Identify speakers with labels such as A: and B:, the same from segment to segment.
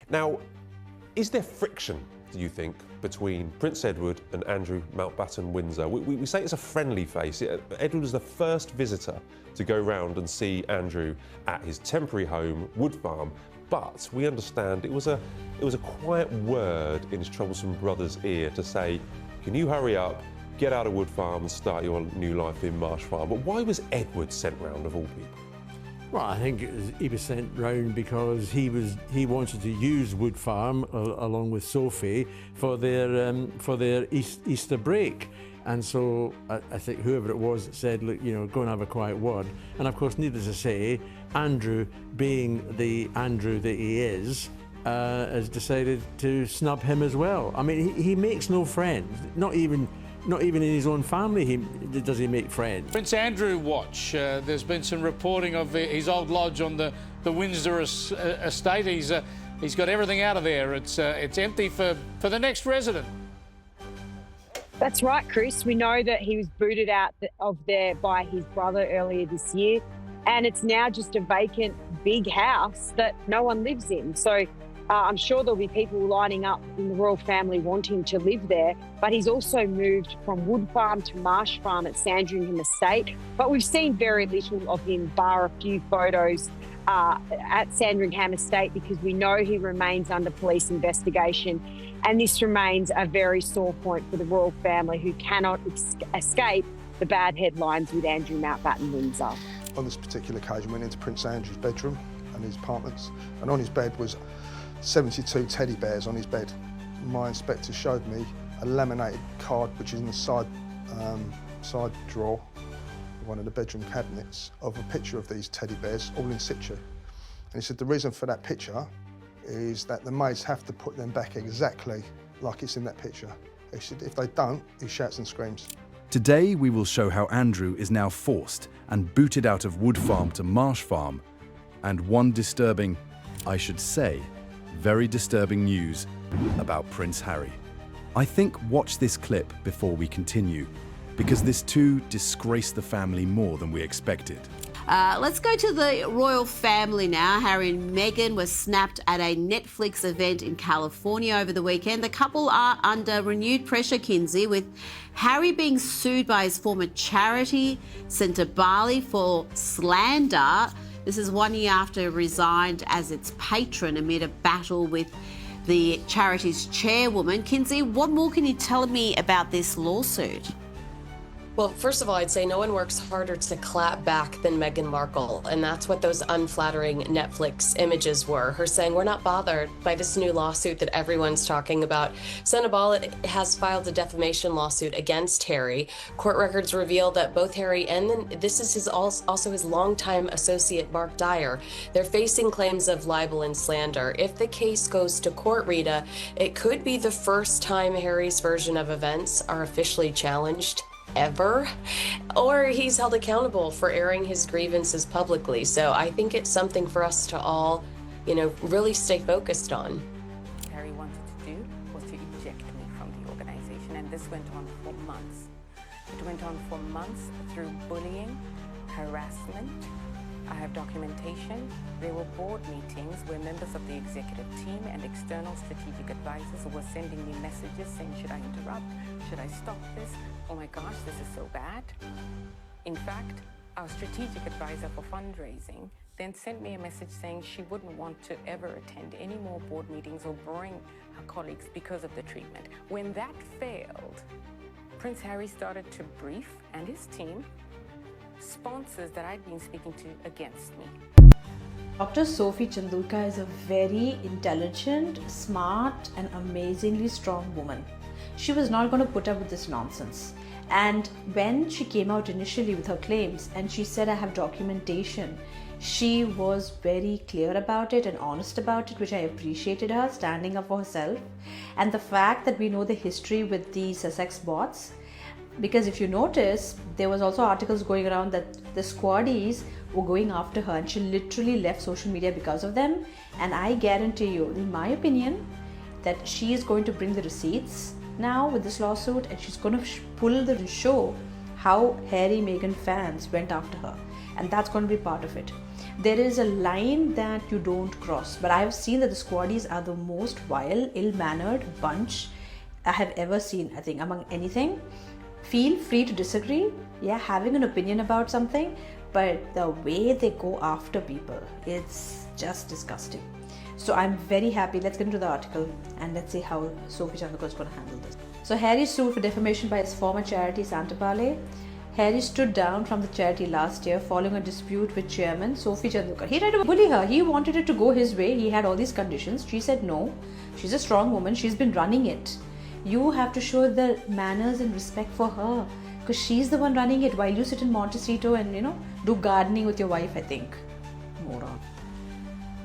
A: Now, is there friction, do you think, between Prince Edward and Andrew Mountbatten Windsor? We say it's a friendly face. Edward was the first visitor to go round and see Andrew at his temporary home, Woodfarm, but we understand it was a quiet word in his troublesome brother's ear to say, can you hurry up, get out of Woodfarm and start your new life in Marsh Farm? But why was Edward sent round of all people?
B: Well, I think he was sent round because he wanted to use Woodfarm along with Sophie for their Easter break, and so I think whoever it was that said, look, you know, go and have a quiet word. And of course, needless to say, Andrew, being the Andrew that he is, has decided to snub him as well. I mean, he makes no friends, not even in his own family does he make friends.
C: Prince Andrew watch. There's been some reporting of his old lodge on the Windsor estate. He's got everything out of there. It's empty for the next resident.
D: That's right, Chris. We know that he was booted out of there by his brother earlier this year, and it's now just a vacant big house that no one lives in. So I'm sure there'll be people lining up in the royal family wanting to live there, but he's also moved from Woodfarm to Marsh Farm at Sandringham Estate. But we've seen very little of him, bar a few photos at Sandringham Estate, because we know he remains under police investigation. And this remains a very sore point for the royal family, who cannot escape the bad headlines with Andrew Mountbatten Windsor.
E: On this particular occasion, went into Prince Andrew's bedroom and his apartments, and on his bed was 72 teddy bears on his bed. My inspector showed me a laminated card which is in the side drawer of one of the bedroom cabinets of a picture of these teddy bears, all in situ. And he said the reason for that picture is that the maids have to put them back exactly like it's in that picture. He said if they don't, he shouts and screams.
F: Today we will show how Andrew is now forced and booted out of Wood Farm to Marsh Farm, and one disturbing, I should say, very disturbing news about Prince Harry. I think watch this clip before we continue, because this too disgraced the family more than we expected.
G: Let's go to the royal family now. Harry and Meghan were snapped at a Netflix event in California over the weekend. The couple are under renewed pressure, Kinsey, with Harry being sued by his former charity, sent to Bali for slander. This is 1 year after he resigned as its patron amid a battle with the charity's chairwoman. Kinsey, what more can you tell me about this lawsuit?
H: Well, first of all, I'd say no one works harder to clap back than Meghan Markle, and that's what those unflattering Netflix images were. Her saying, we're not bothered by this new lawsuit that everyone's talking about. Senator Ballot has filed a defamation lawsuit against Harry. Court records reveal that both Harry and this is also his longtime associate, Mark Dyer. They're facing claims of libel and slander. If the case goes to court, Rita, it could be the first time Harry's version of events are officially challenged ever, or he's held accountable for airing his grievances publicly. So I think it's something for us to all, really stay focused on.
I: Harry wanted to do was to eject me from the organization, and this went on for months. It went on for months through bullying, harassment. I have documentation. There were board meetings where members of the executive team and external strategic advisors were sending me messages saying, should I interrupt? Should I stop this? Oh my gosh, this is so bad. In fact, our strategic advisor for fundraising then sent me a message saying she wouldn't want to ever attend any more board meetings or bring her colleagues because of the treatment. When that failed, Prince Harry started to brief, and his team, sponsors that I'd been speaking to against me.
J: Dr. Sophie Chandulka is a very intelligent, smart, and amazingly strong woman. She was not going to put up with this nonsense. And when she came out initially with her claims and she said, I have documentation, she was very clear about it and honest about it, which I appreciated her standing up for herself. And the fact that we know the history with the Sussex bots, because if you notice, there was also articles going around that the squaddies were going after her, and she literally left social media because of them. And I guarantee you, in my opinion, that she is going to bring the receipts now with this lawsuit, and she's going to show how Harry Meghan fans went after her, and that's going to be part of it. There is a line that you don't cross. But I've seen that the squaddies are the most vile, ill-mannered bunch I have ever seen, I think, among anything. Feel free to disagree, yeah, having an opinion about something, but the way they go after people, it's just disgusting. So I'm very happy. Let's get into the article and let's see how Sophie Chandluka is going to handle this. So Harry sued for defamation by his former charity Santa Bale. Harry stood down from the charity last year following a dispute with chairman Sophie Chandluka. He tried to bully her. He wanted it to go his way. He had all these conditions. She said no. She's a strong woman. She's been running it. You have to show the manners and respect for her because she's the one running it while you sit in Montecito and, you know, do gardening with your wife, I think. Moron.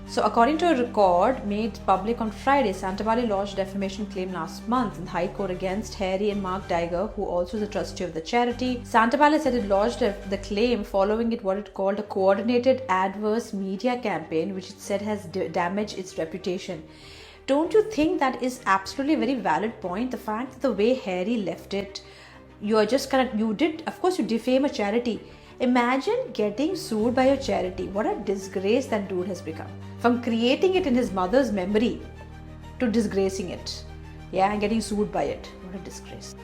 J: So according to a record made public on Friday, Santa Bale lodged a defamation claim last month in the High Court against Harry and Mark Diger, who also is a trustee of the charity. Santa Bale said it lodged the claim following it what it called a coordinated adverse media campaign, which it said has damaged its reputation. Don't you think that is absolutely a very valid point? The fact that the way Harry left it, you are just kind of, you did, of course you defame a charity. Imagine getting sued by a charity. What a disgrace that dude has become. From creating it in his mother's memory to disgracing it. Yeah, and getting sued by it. What a disgrace.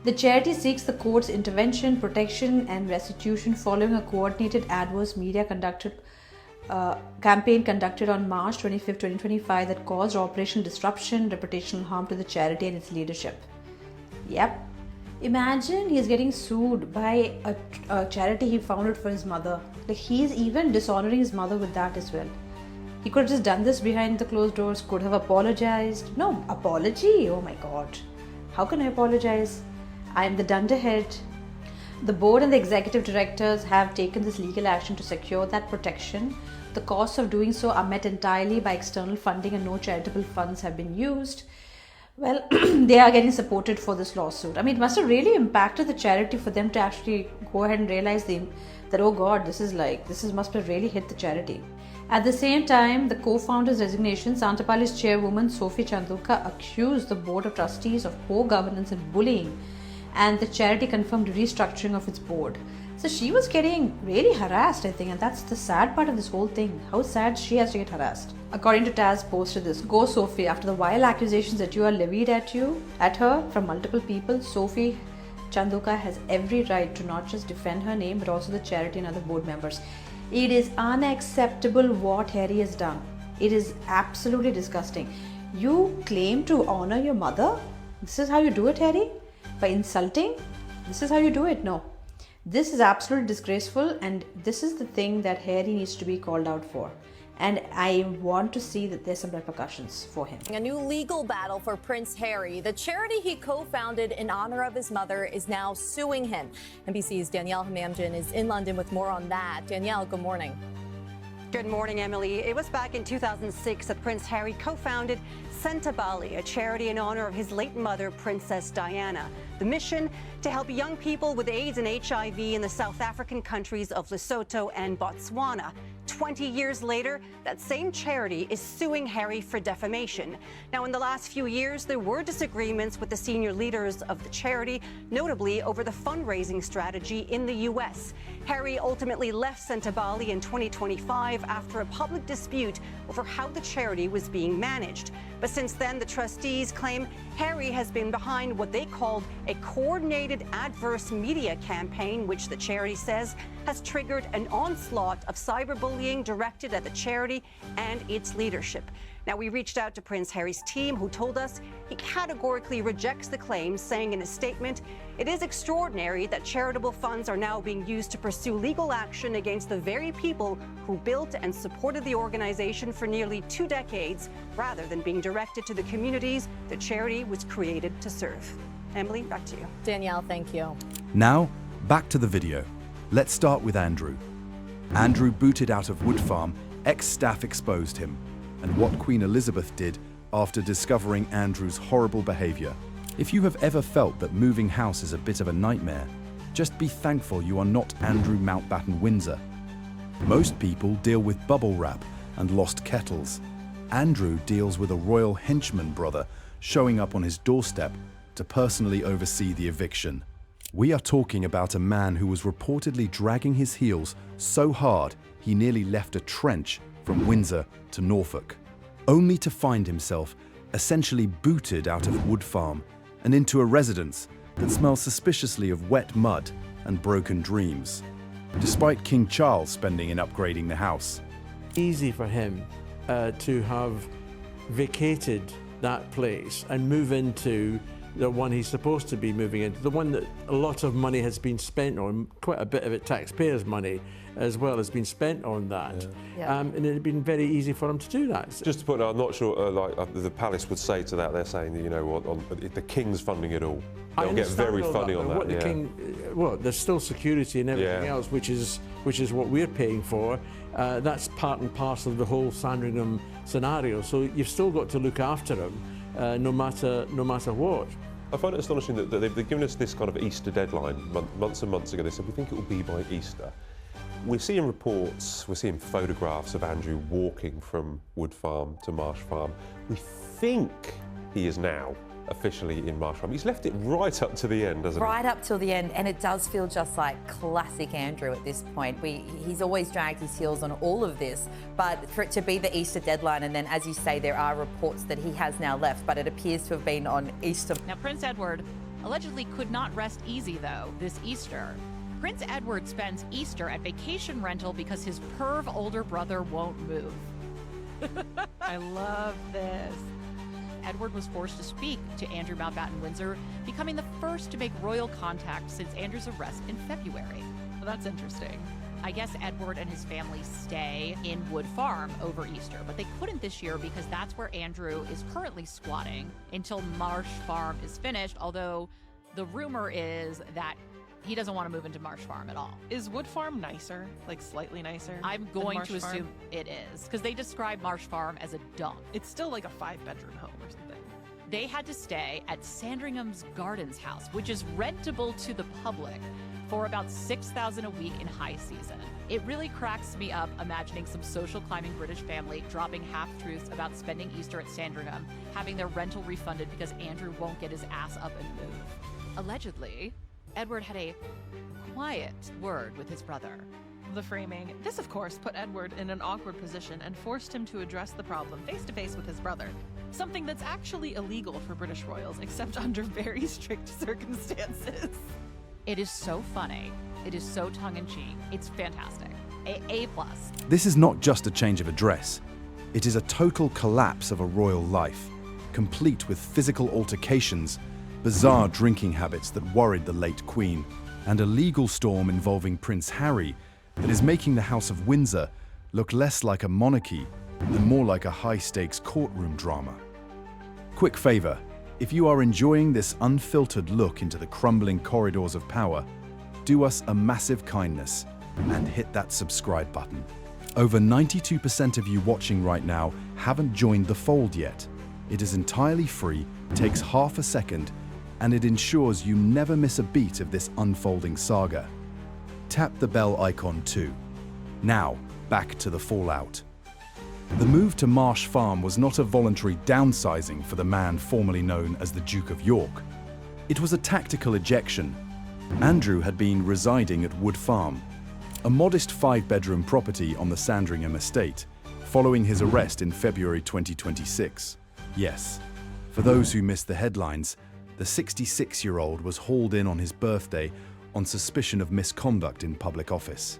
J: The charity seeks the court's intervention, protection and restitution following a coordinated adverse media campaign conducted on March 25, 2025 that caused operational disruption, reputational harm to the charity and its leadership. Yep. Imagine he's getting sued by a charity he founded for his mother. Like, he's even dishonoring his mother with that as well. He could have just done this behind the closed doors, could have apologized. No, apology? Oh my God. How can I apologize? I am the dunderhead. The board and the executive directors have taken this legal action to secure that protection. The costs of doing so are met entirely by external funding and no charitable funds have been used. Well, they are getting supported for this lawsuit. I mean, it must have really impacted the charity for them to actually go ahead and realize that, oh God, this must have really hit the charity. At the same time, the co-founder's resignation, Santa Bale's chairwoman Sophie Chandluka accused the board of trustees of poor governance and bullying, and the charity confirmed restructuring of its board. So she was getting really harassed, I think, and that's the sad part of this whole thing. How sad she has to get harassed. According to Taz posted this, "Go Sophie, after the vile accusations that you are levied at her from multiple people, Sophie Chandluka has every right to not just defend her name but also the charity and other board members. It is unacceptable what Harry has done. It is absolutely disgusting. You claim to honor your mother? This is how you do it, Harry? By insulting? This is how you do it? No. This is absolutely disgraceful, and this is the thing that Harry needs to be called out for. And I want to see that there's some repercussions for him."
K: A new legal battle for Prince Harry. The charity he co-founded in honor of his mother is now suing him. NBC's Danielle Hamamdin is in London with more on that. Danielle, good morning.
L: Good morning, Emily. It was back in 2006 that Prince Harry co-founded Santa Bale, a charity in honor of his late mother, Princess Diana. The mission, to help young people with AIDS and HIV in the South African countries of Lesotho and Botswana. 20 years later, that same charity is suing Harry for defamation. Now, in the last few years, there were disagreements with the senior leaders of the charity, notably over the fundraising strategy in the U.S. Harry ultimately left Santa Bale in 2025 after a public dispute over how the charity was being managed. But since then, the trustees claim Harry has been behind what they called a coordinated adverse media campaign, which the charity says has triggered an onslaught of cyberbullying directed at the charity and its leadership. Now, we reached out to Prince Harry's team, who told us he categorically rejects the claims, saying in a statement, "It is extraordinary that charitable funds are now being used to pursue legal action against the very people who built and supported the organization for nearly 2 decades, rather than being directed to the communities the charity was created to serve." Emily, back to you.
K: Danielle, thank you.
F: Now, back to the video. Let's start with Andrew. Andrew booted out of Woodfarm, ex-staff exposed him, and what Queen Elizabeth did after discovering Andrew's horrible behaviour. If you have ever felt that moving house is a bit of a nightmare, just be thankful you are not Andrew Mountbatten Windsor. Most people deal with bubble wrap and lost kettles. Andrew deals with a royal henchman brother showing up on his doorstep to personally oversee the eviction. We are talking about a man who was reportedly dragging his heels so hard he nearly left a trench from Windsor to Norfolk, only to find himself essentially booted out of Woodfarm and into a residence that smells suspiciously of wet mud and broken dreams, despite King Charles spending in upgrading the house.
B: Easy for him to have vacated that place and move into the one he's supposed to be moving into, the one that a lot of money has been spent on, quite a bit of it taxpayers' money as well has been spent on that.
K: Yeah.
B: And it had been very easy for him to do that.
A: Just to put it, I'm not sure the palace would say to that, they're saying that, you know what, the king's funding it all. They'll get very funny on that.
B: What the king, well, there's still security and everything else, which is what we're paying for. That's part and parcel of the whole Sandringham scenario. So you've still got to look after him, no matter what.
A: I find it astonishing that they've given us this kind of Easter deadline months and months ago. They said, we think it will be by Easter. We're seeing reports, we're seeing photographs of Andrew walking from Woodfarm to Marsh Farm. We think he is now officially in Marsh Farm. He's left it right up to the end, hasn't he?
K: Right up till the end, and it does feel just like classic Andrew at this point. He's always dragged his heels on all of this, but for it to be the Easter deadline, and then, as you say, there are reports that he has now left, but it appears to have been on Easter.
M: Now, Prince Edward allegedly could not rest easy, though, this Easter. Prince Edward spends Easter at vacation rental because his perv older brother won't move. I love this. Edward was forced to speak to Andrew Mountbatten Windsor, becoming the first to make royal contact since Andrew's arrest in February. Well, that's interesting. I guess Edward and his family stay in Woodfarm over Easter, but they couldn't this year because that's where Andrew is currently squatting until Marsh Farm is finished, although the rumor is that he doesn't want to move into Marsh Farm at all.
N: Is Woodfarm nicer? Like slightly nicer?
M: I'm going to assume it is, because they describe Marsh Farm as a dump.
N: It's still like a 5-bedroom home or something.
M: They had to stay at Sandringham's Gardens house, which is rentable to the public, for about $6,000 a week in high season. It really cracks me up imagining some social climbing British family dropping half-truths about spending Easter at Sandringham, having their rental refunded because Andrew won't get his ass up and move. Allegedly, Edward had a quiet word with his brother.
N: The framing. This, of course, put Edward in an awkward position and forced him to address the problem face-to-face with his brother. Something that's actually illegal for British royals, except under very strict circumstances.
M: It is so funny. It is so tongue-in-cheek. It's fantastic. A+.
F: This is not just a change of address. It is a total collapse of a royal life, complete with physical altercations, bizarre drinking habits that worried the late Queen, and a legal storm involving Prince Harry that is making the House of Windsor look less like a monarchy and more like a high-stakes courtroom drama. Quick favour, if you are enjoying this unfiltered look into the crumbling corridors of power, do us a massive kindness and hit that subscribe button. Over 92% of you watching right now haven't joined the fold yet. It is entirely free, takes half a second, and it ensures you never miss a beat of this unfolding saga. Tap the bell icon too. Now, back to the fallout. The move to Marsh Farm was not a voluntary downsizing for the man formerly known as the Duke of York. It was a tactical ejection. Andrew had been residing at Woodfarm, a modest 5-bedroom property on the Sandringham estate, following his arrest in February 2026. Yes, for those who missed the headlines, the 66-year-old was hauled in on his birthday on suspicion of misconduct in public office.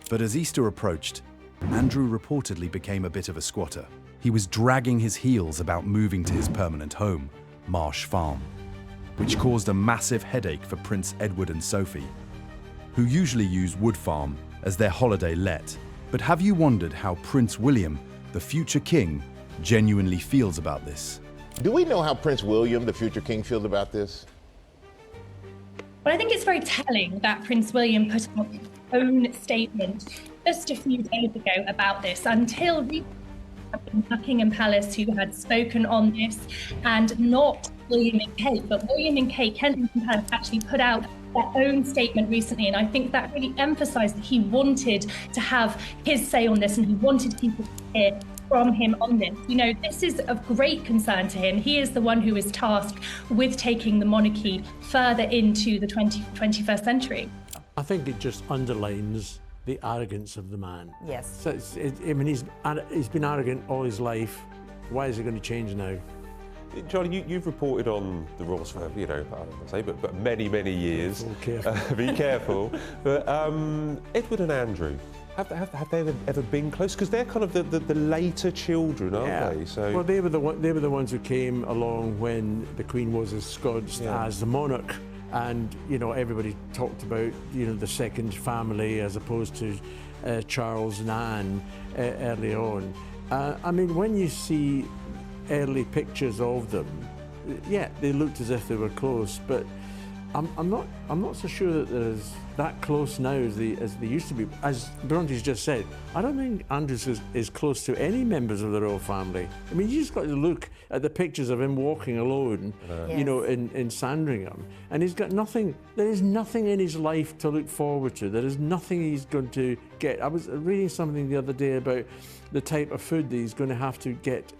F: But as Easter approached, Andrew reportedly became a bit of a squatter. He was dragging his heels about moving to his permanent home, Marsh Farm, which caused a massive headache for Prince Edward and Sophie, who usually use Woodfarm as their holiday let. But have you wondered how Prince William, the future king, genuinely feels about this?
O: Do we know how Prince William, the future king, feels about this?
P: Well, I think it's very telling that Prince William put out his own statement just a few days ago about this. Until Buckingham Palace, who had spoken on this, and not William and Kate, but William and Kate, Kensington Palace, actually put out their own statement recently, and I think that really emphasised that he wanted to have his say on this, and he wanted people to hear from him on this. You know, this is of great concern to him. He is the one who is tasked with taking the monarchy further into the 21st century.
B: I think it just underlines the arrogance of the man.
K: Yes.
B: So I mean, he's been arrogant all his life. Why is it going to change now?
A: Charlie, you've reported on the royals for, you know, I don't want to say, but many, many years.
B: Careful.
A: Be careful. But Edward and Andrew, have they ever been close? Because they're kind of the later children, aren't they? So
B: well, they were the ones who came along when the Queen was ensconced as the monarch, and you know, everybody talked about, you know, the second family as opposed to Charles and Anne early on. I mean, when you see early pictures of them, yeah, they looked as if they were close, but I'm not so sure that they're that close now as they used to be. As Bronte's just said, I don't think Andrews is close to any members of the royal family. I mean, you just got to look at the pictures of him walking alone, you know, in Sandringham, and he's got nothing. There is nothing in his life to look forward to. There is nothing he's going to get. I was reading something the other day about the type of food that he's going to have to get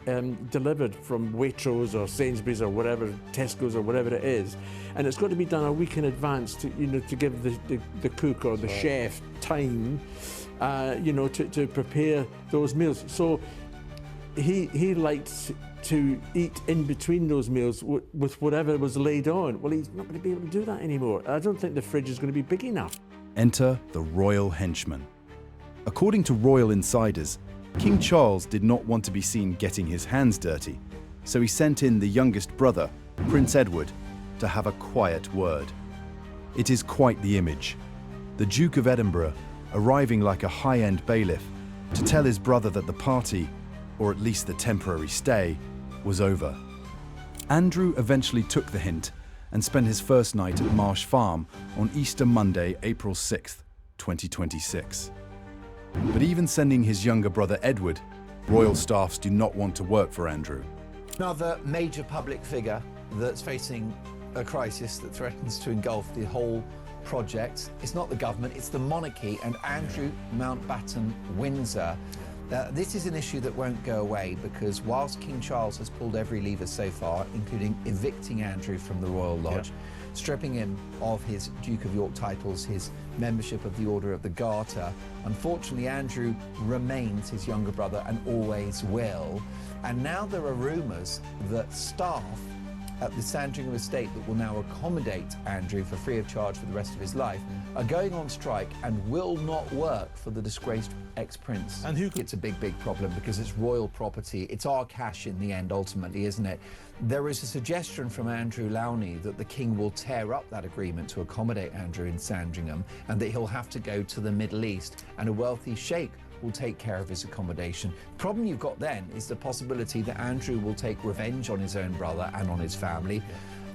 B: delivered from Waitrose or Sainsbury's or whatever, Tesco's or whatever it is, and it's got to be done a week in advance to, you know, to give the cook or the chef time, you know, to prepare those meals. So he liked to eat in between those meals with whatever was laid on. Well, he's not going to be able to do that anymore. I don't think the fridge is going to be big enough.
F: Enter the royal henchman. According to royal insiders, King Charles did not want to be seen getting his hands dirty, so he sent in the youngest brother, Prince Edward, to have a quiet word. It is quite the image. The Duke of Edinburgh arriving like a high-end bailiff to tell his brother that the party, or at least the temporary stay, was over. Andrew eventually took the hint and spent his first night at Marsh Farm on Easter Monday, April 6th, 2026. But even sending his younger brother Edward, royal staffs do not want to work for Andrew.
Q: Another major public figure that's facing a crisis that threatens to engulf the whole project. It's not the government, it's the monarchy and Andrew Mountbatten Windsor. This is an issue that won't go away because whilst King Charles has pulled every lever so far, including evicting Andrew from the Royal Lodge, stripping him of his Duke of York titles, his membership of the Order of the Garter, unfortunately Andrew remains his younger brother and always will. And now there are rumours that staff at the Sandringham estate that will now accommodate Andrew for free of charge for the rest of his life are going on strike and will not work for the disgraced ex-prince. And it's a big, big problem because it's royal property. It's our cash in the end, ultimately, isn't it? There is a suggestion from Andrew Lowney that the king will tear up that agreement to accommodate Andrew in Sandringham and that he'll have to go to the Middle East and a wealthy sheikh will take care of his accommodation. The problem you've got then is the possibility that Andrew will take revenge on his own brother and on his family.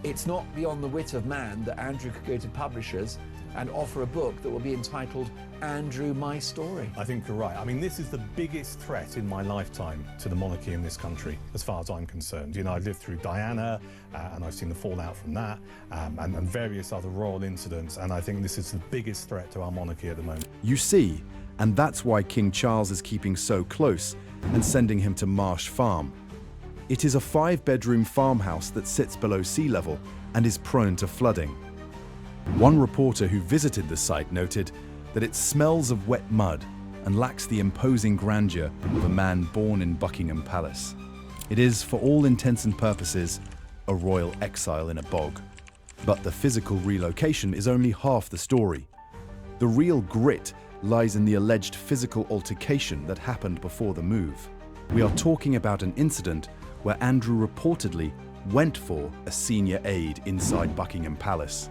Q: It's not beyond the wit of man that Andrew could go to publishers and offer a book that will be entitled Andrew, My Story.
R: I think you're right. I mean, this is the biggest threat in my lifetime to the monarchy in this country, as far as I'm concerned. You know, I lived through Diana, and I've seen the fallout from that, and various other royal incidents, and I think this is the biggest threat to our monarchy at the moment.
F: You see, and that's why King Charles is keeping so close and sending him to Marsh Farm. It is a 5-bedroom farmhouse that sits below sea level and is prone to flooding. One reporter who visited the site noted that it smells of wet mud and lacks the imposing grandeur of a man born in Buckingham Palace. It is, for all intents and purposes, a royal exile in a bog. But the physical relocation is only half the story. The real grit lies in the alleged physical altercation that happened before the move. We are talking about an incident where Andrew reportedly went for a senior aide inside Buckingham Palace.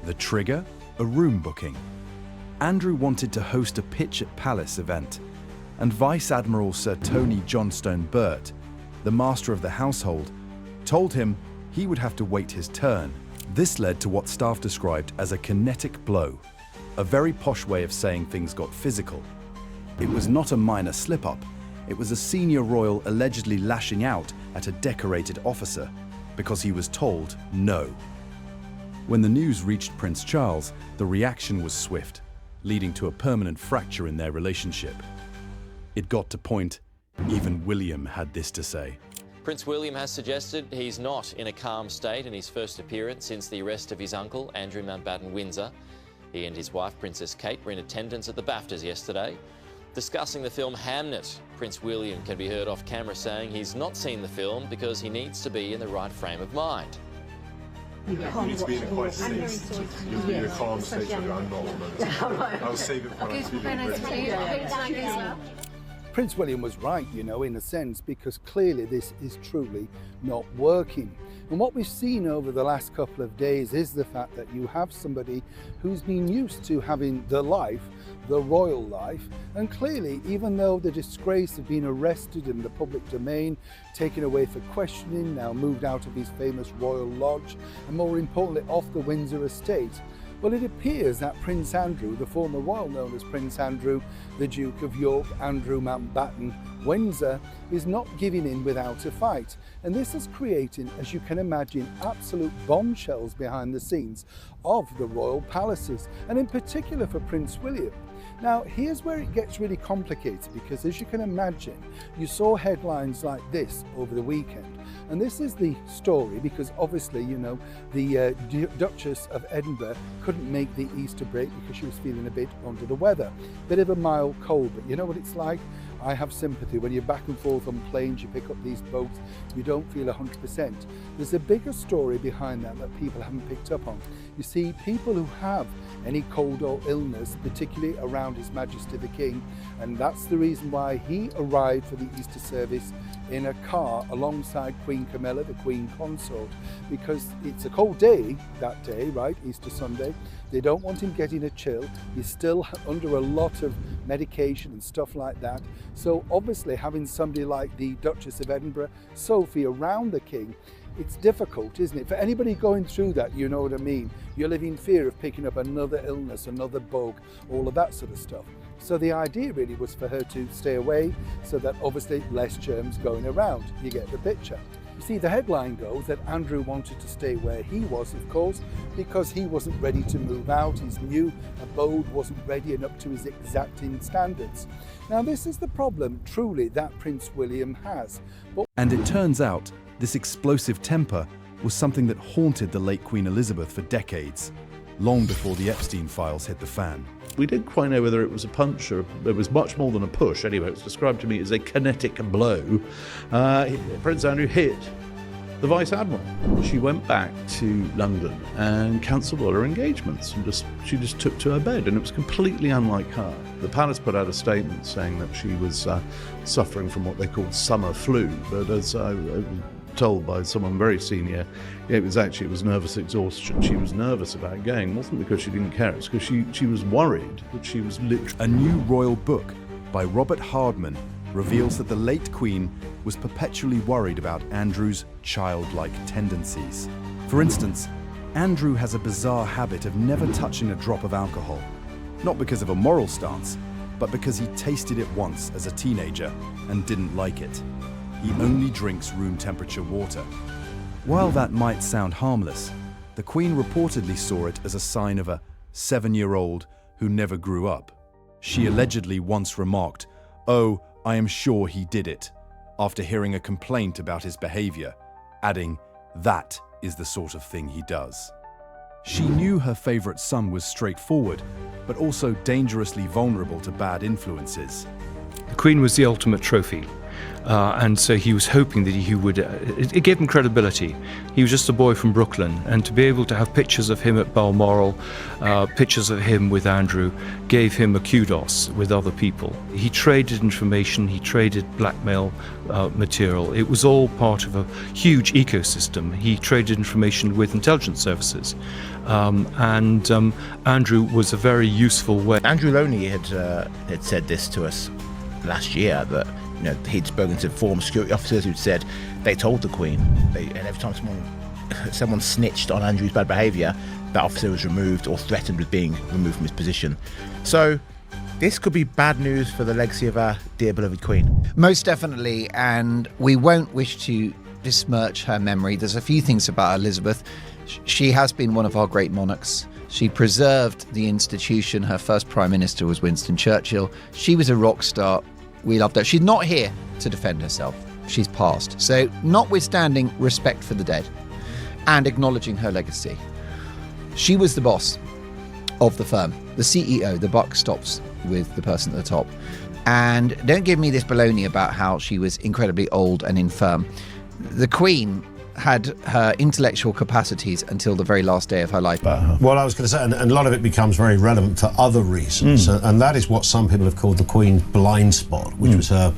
F: The trigger? A room booking. Andrew wanted to host a Pitch at Palace event, and Vice Admiral Sir Tony Johnstone Burt, the master of the household, told him he would have to wait his turn. This led to what staff described as a kinetic blow, a very posh way of saying things got physical. It was not a minor slip-up, it was a senior royal allegedly lashing out at a decorated officer because he was told no. When the news reached Prince Charles, the reaction was swift, leading to a permanent fracture in their relationship. It got to point, even William had this to say.
S: Prince William has suggested he's not in a calm state in his first appearance since the arrest of his uncle, Andrew Mountbatten Windsor. He and his wife, Princess Kate, were in attendance at the BAFTAs yesterday. Discussing the film Hamnet, Prince William can be heard off camera saying he's not seen the film because he needs to be in the right frame of mind.
T: You need to be in a quiet state. You're in a calm state of your own moment. I'll save it for
U: you. Prince William was right, you know, in a sense, because clearly this is truly not working. And what we've seen over the last couple of days is the fact that you have somebody who's been used to having the life, the royal life, and clearly, even though the disgrace of being arrested in the public domain, taken away for questioning, now moved out of his famous royal lodge, and more importantly, off the Windsor estate, well, it appears that Prince Andrew, the former royal known as Prince Andrew, the Duke of York, Andrew Mountbatten, Windsor, is not giving in without a fight. And this is creating, as you can imagine, absolute bombshells behind the scenes of the royal palaces, and in particular for Prince William. Now, here's where it gets really complicated, because as you can imagine, you saw headlines like this over the weekend. And this is the story because obviously, you know, the Duchess of Edinburgh couldn't make the Easter break because she was feeling a bit under the weather. Bit of a mild cold, but you know what it's like? I have sympathy. When you're back and forth on planes, you pick up these boats, you don't feel 100%. There's a bigger story behind that that people haven't picked up on. You see, people who have any cold or illness, particularly around His Majesty the King, and that's the reason why he arrived for the Easter service in a car alongside Queen Camilla, the Queen Consort, because it's a cold day that day, right, Easter Sunday. They don't want him getting a chill. He's still under a lot of medication and stuff like that. So obviously having somebody like the Duchess of Edinburgh, Sophie, around the King, it's difficult, isn't it? For anybody going through that, you know what I mean. You live in fear of picking up another illness, another bug, all of that sort of stuff. So the idea really was for her to stay away so that obviously less germs going around. You get the picture. You see, the headline goes that Andrew wanted to stay where he was, of course, because he wasn't ready to move out. His new abode wasn't ready and up to his exacting standards. Now, this is the problem, truly, that Prince William has.
F: And it turns out this explosive temper was something that haunted the late Queen Elizabeth for decades, long before the Epstein files hit the fan.
V: We didn't quite know whether it was a punch or it was much more than a push. Anyway, it was described to me as a kinetic blow. Prince Andrew hit the Vice Admiral. She went back to London and cancelled all her engagements and she just took to her bed, and it was completely unlike her. The palace put out a statement saying that she was suffering from what they called summer flu, but as I was told by someone very senior, it was nervous exhaustion. She was nervous about going. It wasn't because she didn't care, it's because she was worried that she was literally...
F: A new royal book by Robert Hardman reveals that the late Queen was perpetually worried about Andrew's childlike tendencies. For instance, Andrew has a bizarre habit of never touching a drop of alcohol, not because of a moral stance, but because he tasted it once as a teenager and didn't like it. He only drinks room temperature water. While that might sound harmless, the Queen reportedly saw it as a sign of a 7-year-old who never grew up. She allegedly once remarked, "Oh, I am sure he did it," after hearing a complaint about his behavior, adding, "That is the sort of thing he does." She knew her favorite son was straightforward, but also dangerously vulnerable to bad influences.
W: The Queen was the ultimate trophy. And so he was hoping that he would, it gave him credibility. He was just a boy from Brooklyn, and to be able to have pictures of him at Balmoral, pictures of him with Andrew, gave him a kudos with other people. He traded information, he traded blackmail material. It was all part of a huge ecosystem. He traded information with intelligence services. Andrew was a very useful way.
X: Andrew Loney had said this to us last year, that he'd spoken to former security officers who'd said they told the Queen, and every time someone snitched on Andrew's bad behaviour, that officer was removed or threatened with being removed from his position. So this could be bad news for the legacy of our dear beloved Queen.
Y: Most definitely, and we won't wish to besmirch her memory. There's a few things about Elizabeth. She has been one of our great monarchs. She preserved the institution. Her first Prime Minister was Winston Churchill. She was a rock star. We loved her. She's not here to defend herself. She's passed. So, notwithstanding respect for the dead and acknowledging her legacy, she was the boss of the firm. The CEO, the buck stops with the person at the top. And don't give me this baloney about how she was incredibly old and infirm. The Queen had her intellectual capacities until the very last day of her life.
C: Well, I was going to say, and a lot of it becomes very relevant for other reasons, and that is what some people have called the Queen's blind spot, which was her,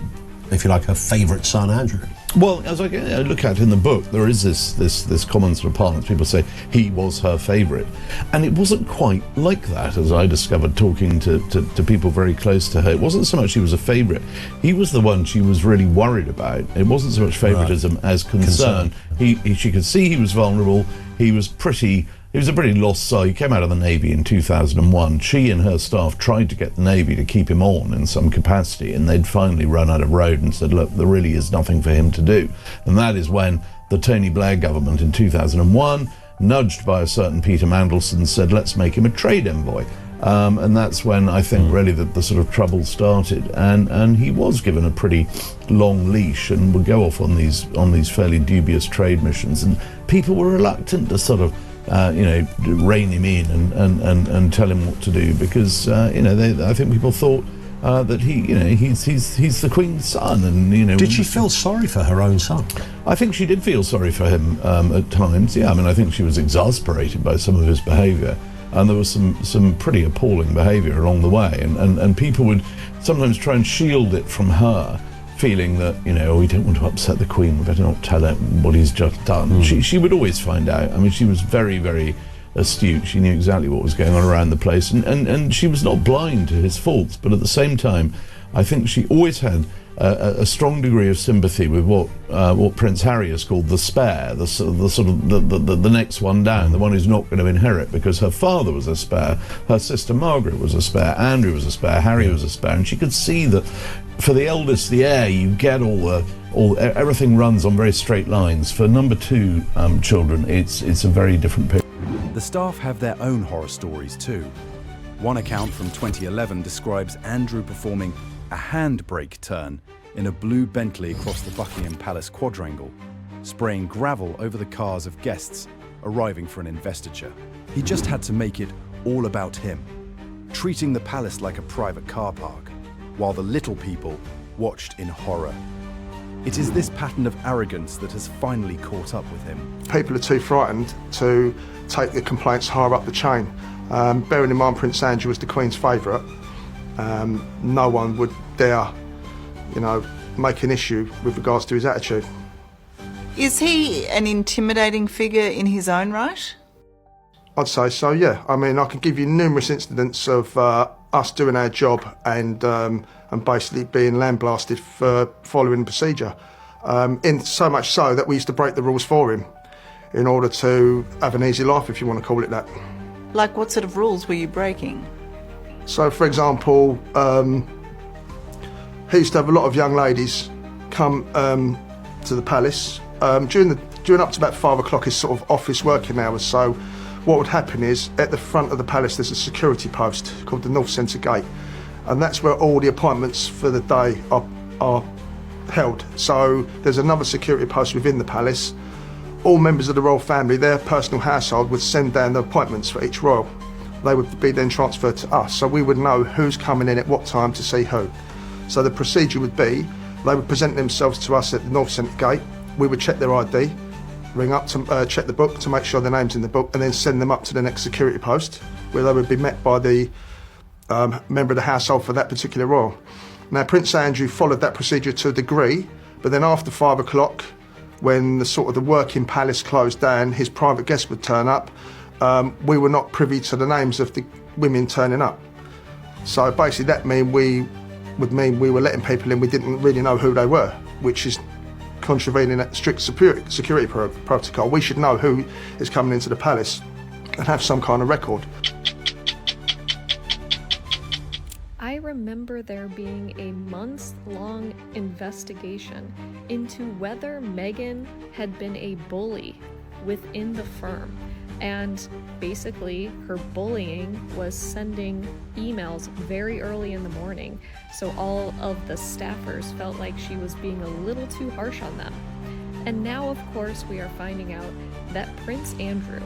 C: if you like, her favourite son, Andrew.
V: Well, as I look at in the book, there is this common sort of parlance. People say he was her favourite, and it wasn't quite like that. As I discovered talking to people very close to her, it wasn't so much he was a favourite. He was the one she was really worried about. It wasn't so much favouritism as concern. She could see he was vulnerable. He was a pretty lost soul. He came out of the Navy in 2001. She and her staff tried to get the Navy to keep him on in some capacity, and they'd finally run out of road and said, look, there really is nothing for him to do. And that is when the Tony Blair government in 2001, nudged by a certain Peter Mandelson, said, let's make him a trade envoy. And that's when I think really the sort of trouble started. And he was given a pretty long leash and would go off on these fairly dubious trade missions. And people were reluctant to sort of rein him in and tell him what to do, because I think people thought that he's the Queen's son, and
C: Did she feel sorry for her own son?
V: I think she did feel sorry for him at times. Yeah, I mean, I think she was exasperated by some of his behaviour, and there was some pretty appalling behaviour along the way, and people would sometimes try and shield it from her, feeling that, we don't want to upset the Queen, we better not tell her what he's just done. She would always find out. I mean, she was very, very astute. She knew exactly what was going on around the place, and she was not blind to his faults, but at the same time, I think she always had a strong degree of sympathy with what Prince Harry has called the spare, the next one down, the one who's not going to inherit, because her father was a spare, her sister Margaret was a spare, Andrew was a spare, Harry was a spare, and she could see that for the eldest, the heir, you get everything runs on very straight lines. For number 2 children, it's a very different picture.
F: The staff have their own horror stories too. One account from 2011 describes Andrew performing a handbrake turn in a blue Bentley across the Buckingham Palace quadrangle, spraying gravel over the cars of guests arriving for an investiture. He just had to make it all about him, treating the palace like a private car park, while the little people watched in horror. It is this pattern of arrogance that has finally caught up with him.
D: People are too frightened to take the complaints higher up the chain. Bearing in mind Prince Andrew was the Queen's favourite, no one would dare, make an issue with regards to his attitude.
E: Is he an intimidating figure in his own right?
D: I'd say so, yeah. I mean, I can give you numerous incidents of us doing our job and basically being lambasted for following the procedure. In so much so that we used to break the rules for him in order to have an easy life, if you want to call it that.
E: Like what sort of rules were you breaking?
D: So, for example, he used to have a lot of young ladies come to the palace during up to about 5 o'clock, his sort of office working hours. So what would happen is, at the front of the palace there's a security post called the North Centre Gate, and that's where all the appointments for the day are held. So there's another security post within the palace. All members of the royal family, their personal household, would send down the appointments for each royal. They would be then transferred to us, so we would know who's coming in at what time to see who. So the procedure would be, they would present themselves to us at the North Centre Gate, we would check their ID, ring up to check the book to make sure their name's in the book, and then send them up to the next security post, where they would be met by the member of the household for that particular royal. Now, Prince Andrew followed that procedure to a degree, but then after 5 o'clock, when the working palace closed down, his private guests would turn up. We were not privy to the names of the women turning up. So basically that would mean we were letting people in, we didn't really know who they were, which is contravening that strict security protocol. We should know who is coming into the palace and have some kind of record.
G: I remember there being a months-long investigation into whether Meghan had been a bully within the firm. And basically, her bullying was sending emails very early in the morning, so all of the staffers felt like she was being a little too harsh on them. And now, of course, we are finding out that Prince Andrew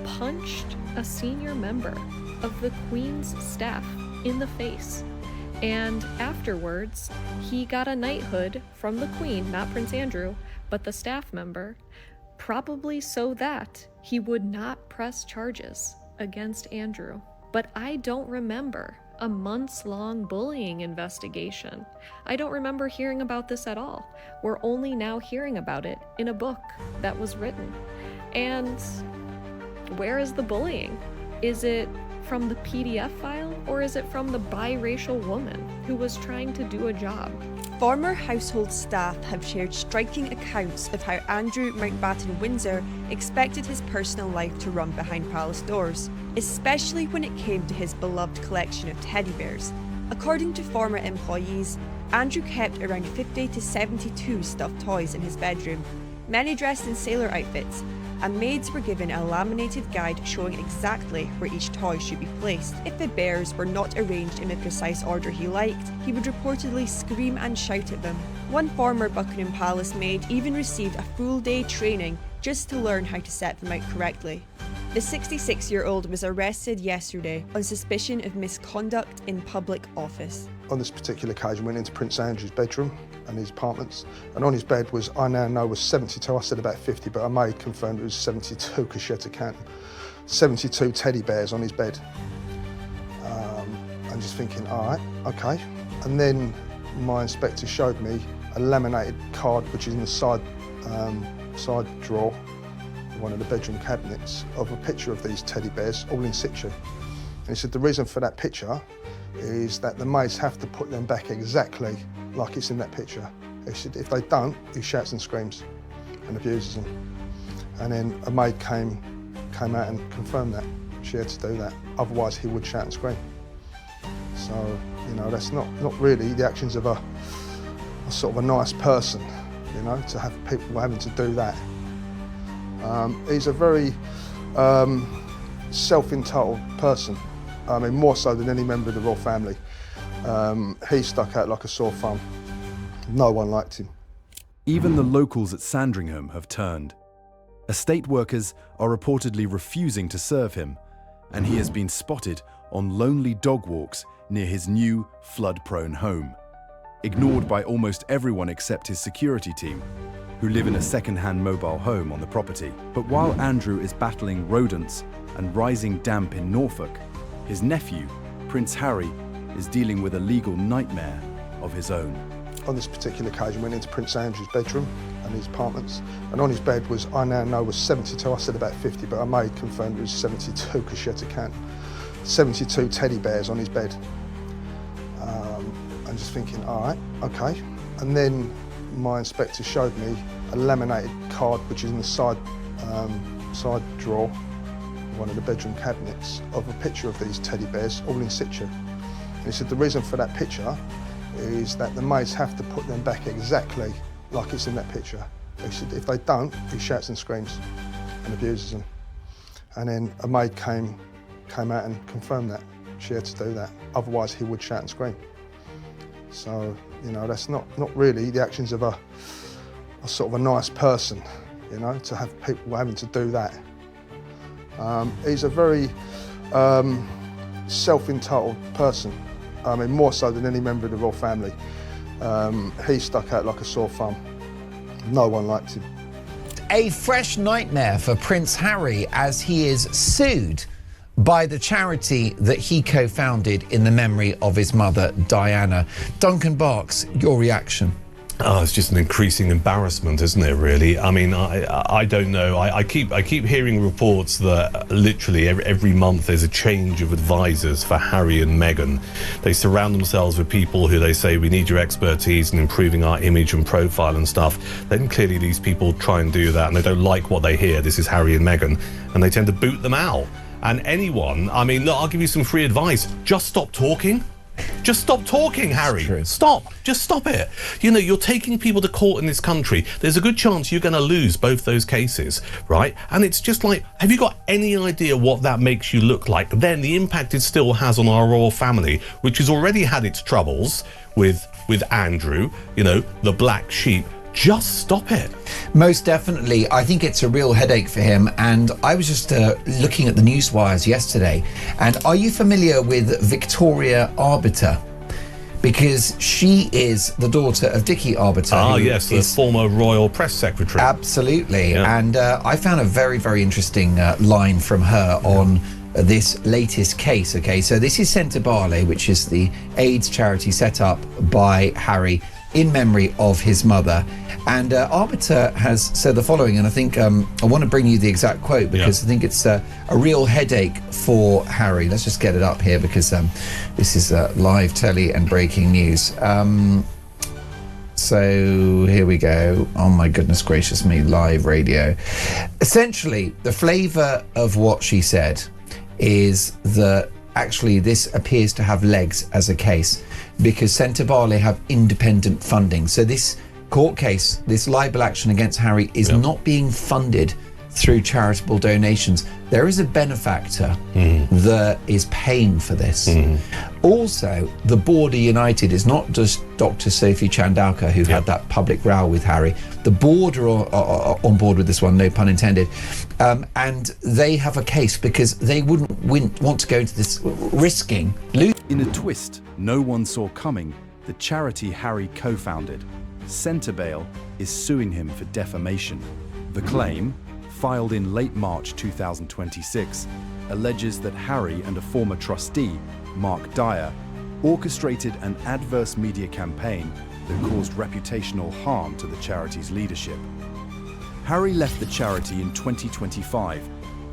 G: punched a senior member of the Queen's staff in the face. And afterwards, he got a knighthood from the Queen, not Prince Andrew, but the staff member, probably so that he would not press charges against Andrew. But I don't remember a months-long bullying investigation. I don't remember hearing about this at all. We're only now hearing about it in a book that was written. And where is the bullying? Is it from the PDF file, or is it from the biracial woman who was trying to do a job?
H: Former household staff have shared striking accounts of how Andrew Mountbatten Windsor expected his personal life to run behind palace doors, especially when it came to his beloved collection of teddy bears. According to former employees, Andrew kept around 50 to 72 stuffed toys in his bedroom, many dressed in sailor outfits, and maids were given a laminated guide showing exactly where each toy should be placed. If the bears were not arranged in the precise order he liked, he would reportedly scream and shout at them. One former Buckingham Palace maid even received a full day training just to learn how to set them out correctly. The 66-year-old was arrested yesterday on suspicion of misconduct in public office.
D: On this particular occasion, went into Prince Andrew's bedroom and his apartments, and on his bed was, I now know was 72, I said about 50, but I maid confirmed it was 72 because she had to count them. 72 teddy bears on his bed. I'm just thinking, all right, okay. And then my inspector showed me a laminated card, which is in the side drawer, one of the bedroom cabinets, of a picture of these teddy bears, all in situ. And he said the reason for that picture is that the maids have to put them back exactly like it's in that picture. He said if they don't, he shouts and screams and abuses them. And then a maid came out and confirmed that. She had to do that, otherwise he would shout and scream. So, you know, that's not really the actions of a sort of a nice person, you know, to have people having to do that. He's a very self-entitled person. I mean, more so than any member of the royal family. He stuck out like a sore thumb. No one liked him.
F: Even the locals at Sandringham have turned. Estate workers are reportedly refusing to serve him, and he has been spotted on lonely dog walks near his new flood-prone home, ignored by almost everyone except his security team, who live in a second-hand mobile home on the property. But while Andrew is battling rodents and rising damp in Norfolk, his nephew, Prince Harry, is dealing with a legal nightmare of his own.
D: On this particular occasion, went into Prince Andrew's bedroom and his apartments, and on his bed was, I now know was 72, I said about 50, but I maid confirmed it was 72 because she had to count 72 teddy bears on his bed. I'm just thinking, all right, okay. And then my inspector showed me a laminated card, which is in the side drawer, one of the bedroom cabinets, of a picture of these teddy bears, all in situ. And he said the reason for that picture is that the maids have to put them back exactly like it's in that picture. He said if they don't, he shouts and screams and abuses them. And then a maid came out and confirmed that. She had to do that, otherwise he would shout and scream. So, you know, that's not really the actions of a sort of a nice person, you know, to have people having to do that. He's a very self-entitled person. I mean, more so than any member of the royal family. He stuck out like a sore thumb. No one liked him.
Y: A fresh nightmare for Prince Harry as he is sued by the charity that he co-founded in the memory of his mother, Diana. Duncan Barks, your reaction?
I: Oh, it's just an increasing embarrassment, isn't it, really? I mean, I don't know. I keep hearing reports that literally every month there's a change of advisors for Harry and Meghan. They surround themselves with people who they say, we need your expertise in improving our image and profile and stuff. Then clearly these people try and do that and they don't like what they hear. This is Harry and Meghan, and they tend to boot them out. And anyone, I mean, look, I'll give you some free advice. Just stop talking. Just stop talking, Harry. Stop. Just stop it. You know, you're taking people to court in this country. There's a good chance you're going to lose both those cases, right? And it's just like, have you got any idea what that makes you look like? Then the impact it still has on our royal family, which has already had its troubles with Andrew, you know, the black sheep, just stop it.
Y: Most definitely. I think it's a real headache for him. And I was just looking at the news wires yesterday. And are you familiar with Victoria Arbiter? Because she is the daughter of Dickie Arbiter.
I: Ah, yes, the former Royal Press Secretary.
Y: Absolutely. Yeah. And I found a very, very interesting line from her on this latest case. Okay, so this is Sentebale, which is the AIDS charity set up by Harry in memory of his mother. And Arbiter has said the following, and I think I want to bring you the exact quote because I think it's a real headache for Harry. Let's just get it up here because this is live telly and breaking news. So here we go. Oh my goodness gracious me, live radio. Essentially, the flavour of what she said is that actually this appears to have legs as a case because Sentebale have independent funding. So this court case, this libel action against Harry is not being funded through charitable donations. There is a benefactor that is paying for this. Also, the board of United is not just Dr. Sophie Chandauka, who had that public row with Harry. The board are on board with this one, no pun intended. And they have a case because they wouldn't want to go into this risking losing.
F: In a twist no one saw coming, the charity Harry co-founded, Sentebale, is suing him for defamation. The claim, filed in late March 2026, alleges that Harry and a former trustee, Mark Dyer, orchestrated an adverse media campaign that caused reputational harm to the charity's leadership. Harry left the charity in 2025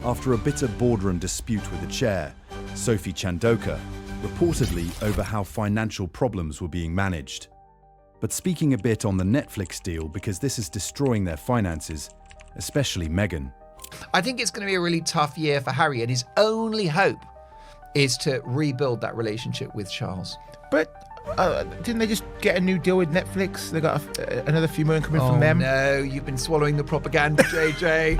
F: after a bitter boardroom dispute with the chair, Sophie Chandauka, reportedly over how financial problems were being managed. But speaking a bit on the Netflix deal because this is destroying their finances, especially Meghan.
Y: I think it's going to be a really tough year for Harry, and his only hope is to rebuild that relationship with Charles.
X: But didn't they just get a new deal with Netflix? They got another few million coming from them.
Y: No, you've been swallowing the propaganda, JJ.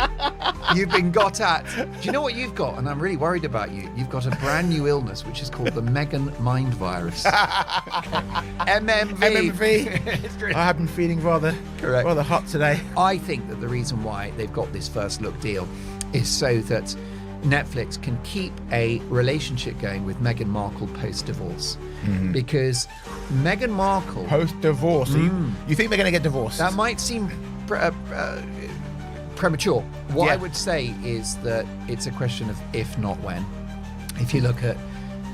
Y: You've been got at. Do you know what you've got? And I'm really worried about you. You've got a brand new illness, which is called the Meghan mind virus. MMV.
X: I have been feeling rather hot today.
Y: I think that the reason why they've got this first look deal is so that Netflix can keep a relationship going with Meghan Markle post-divorce. Because Meghan Markle...
X: Post-divorce? You think they're going to get divorced?
Y: That might seem premature. What I would say is that it's a question of if, not when. If you look at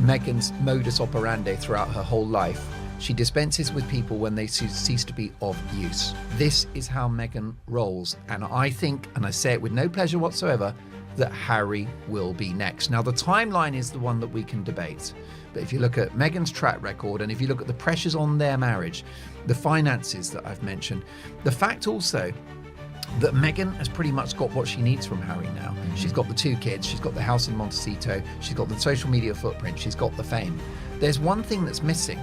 Y: Meghan's modus operandi throughout her whole life, she dispenses with people when they cease to be of use. This is how Meghan rolls. And I think, and I say it with no pleasure whatsoever, that Harry will be next. Now, the timeline is the one that we can debate. But if you look at Meghan's track record, and if you look at the pressures on their marriage, the finances that I've mentioned, the fact also that Meghan has pretty much got what she needs from Harry now. She's got the 2 kids, she's got the house in Montecito, she's got the social media footprint, she's got the fame. There's one thing that's missing,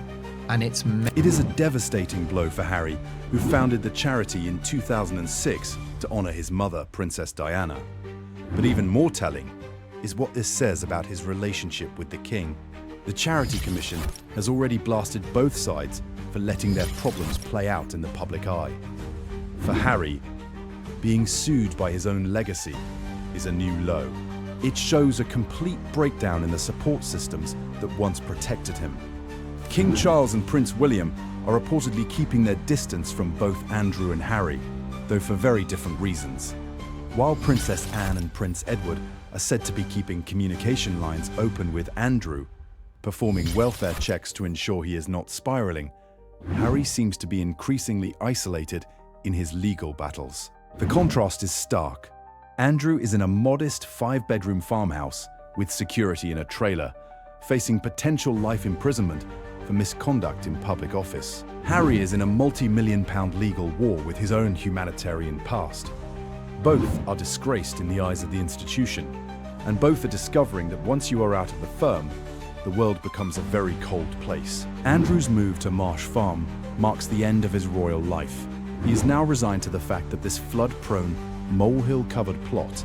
Y: and it's...
F: It is a devastating blow for Harry, who founded the charity in 2006 to honour his mother, Princess Diana. But even more telling is what this says about his relationship with the king. The Charity Commission has already blasted both sides for letting their problems play out in the public eye. For Harry, being sued by his own legacy is a new low. It shows a complete breakdown in the support systems that once protected him. King Charles and Prince William are reportedly keeping their distance from both Andrew and Harry, though for very different reasons. While Princess Anne and Prince Edward are said to be keeping communication lines open with Andrew, performing welfare checks to ensure he is not spiraling, Harry seems to be increasingly isolated in his legal battles. The contrast is stark. Andrew is in a modest 5-bedroom farmhouse with security in a trailer, facing potential life imprisonment for misconduct in public office. Harry is in a multi-million-pound legal war with his own humanitarian past. Both are disgraced in the eyes of the institution, and both are discovering that once you are out of the firm, the world becomes a very cold place. Andrew's move to Marsh Farm marks the end of his royal life. He is now resigned to the fact that this flood-prone, molehill-covered plot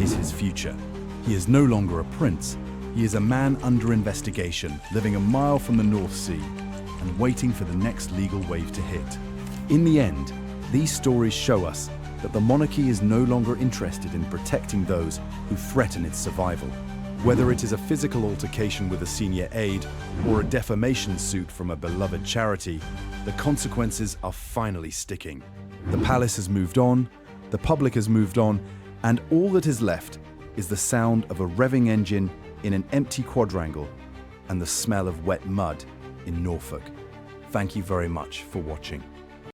F: is his future. He is no longer a prince. He is a man under investigation, living a mile from the North Sea and waiting for the next legal wave to hit. In the end, These stories show us that the monarchy is no longer interested in protecting those who threaten its survival. Whether it is a physical altercation with a senior aide or a defamation suit from a beloved charity, the consequences are finally sticking. The palace has moved on, the public has moved on, and all that is left is the sound of a revving engine in an empty quadrangle and the smell of wet mud in Norfolk. Thank you very much for watching.